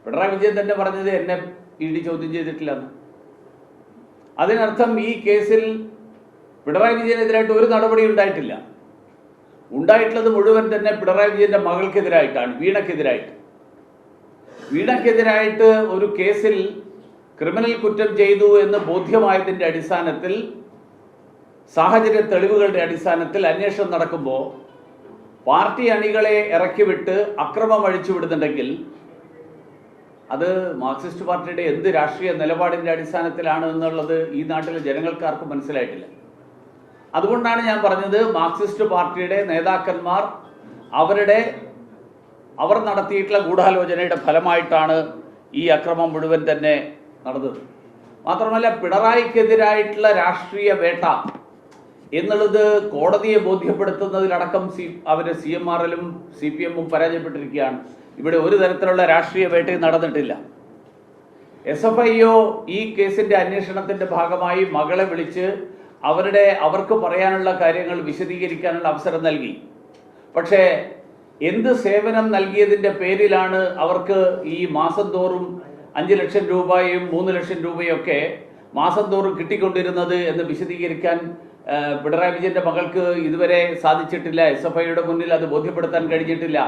പിണറായി വിജയൻ തന്നെ പറഞ്ഞത് എന്നെ ഇ ഡി ചോദ്യം ചെയ്തിട്ടില്ലെന്ന്. അതിനർത്ഥം ഈ കേസിൽ പിണറായി വിജയനെതിരായിട്ട് ഒരു നടപടി ഉണ്ടായിട്ടില്ല. ഉണ്ടായിട്ടുള്ളത് മുഴുവൻ തന്നെ പിണറായി വിജയന്റെ മകൾക്കെതിരായിട്ടാണ്, വീണയ്ക്കെതിരായിട്ട്. വീണയ്ക്കെതിരായിട്ട് ഒരു കേസിൽ ക്രിമിനൽ കുറ്റം ചെയ്തു എന്ന് ബോധ്യമായതിൻ്റെ അടിസ്ഥാനത്തിൽ, സാഹചര്യ തെളിവുകളുടെ അടിസ്ഥാനത്തിൽ അന്വേഷണം നടക്കുമ്പോൾ പാർട്ടി അണികളെ ഇറക്കിവിട്ട് അക്രമം അഴിച്ചുവിടുന്നുണ്ടെങ്കിൽ അത് മാർക്സിസ്റ്റ് പാർട്ടിയുടെ എന്ത് രാഷ്ട്രീയ നിലപാടിൻ്റെ അടിസ്ഥാനത്തിലാണ് എന്നുള്ളത് ഈ നാട്ടിലെ ജനങ്ങൾക്കാർക്കും മനസ്സിലായിട്ടില്ല. അതുകൊണ്ടാണ് ഞാൻ പറഞ്ഞത്, മാർക്സിസ്റ്റ് പാർട്ടിയുടെ നേതാക്കന്മാർ അവർ നടത്തിയിട്ടുള്ള ഗൂഢാലോചനയുടെ ഫലമായിട്ടാണ് ഈ അക്രമം മുഴുവൻ തന്നെ നടന്നത്. മാത്രമല്ല, പിണറായിക്കെതിരായിട്ടുള്ള രാഷ്ട്രീയ വേട്ട എന്നുള്ളത് കോടതിയെ ബോധ്യപ്പെടുത്തുന്നതിലടക്കം അവര് CMRലും CPMഉം പരാജയപ്പെട്ടിരിക്കുകയാണ്. ഇവിടെ ഒരു തരത്തിലുള്ള രാഷ്ട്രീയ വേട്ടയും നടന്നിട്ടില്ല. SFIO ഈ കേസിന്റെ അന്വേഷണത്തിന്റെ ഭാഗമായി മകളെ വിളിച്ച് അവർക്ക് പറയാനുള്ള കാര്യങ്ങൾ വിശദീകരിക്കാനുള്ള അവസരം നൽകി. പക്ഷേ എന്ത് സേവനം നൽകിയതിൻ്റെ പേരിലാണ് അവർക്ക് ഈ മാസം തോറും 5 ലക്ഷം രൂപയും 3 ലക്ഷം രൂപയൊക്കെ മാസം തോറും കിട്ടിക്കൊണ്ടിരുന്നത് എന്ന് വിശദീകരിക്കാൻ പിണറായി വിജയന്റെ മകൾക്ക് ഇതുവരെ സാധിച്ചിട്ടില്ല. SFIയുടെ മുന്നിൽ അത് ബോധ്യപ്പെടുത്താൻ കഴിഞ്ഞിട്ടില്ല.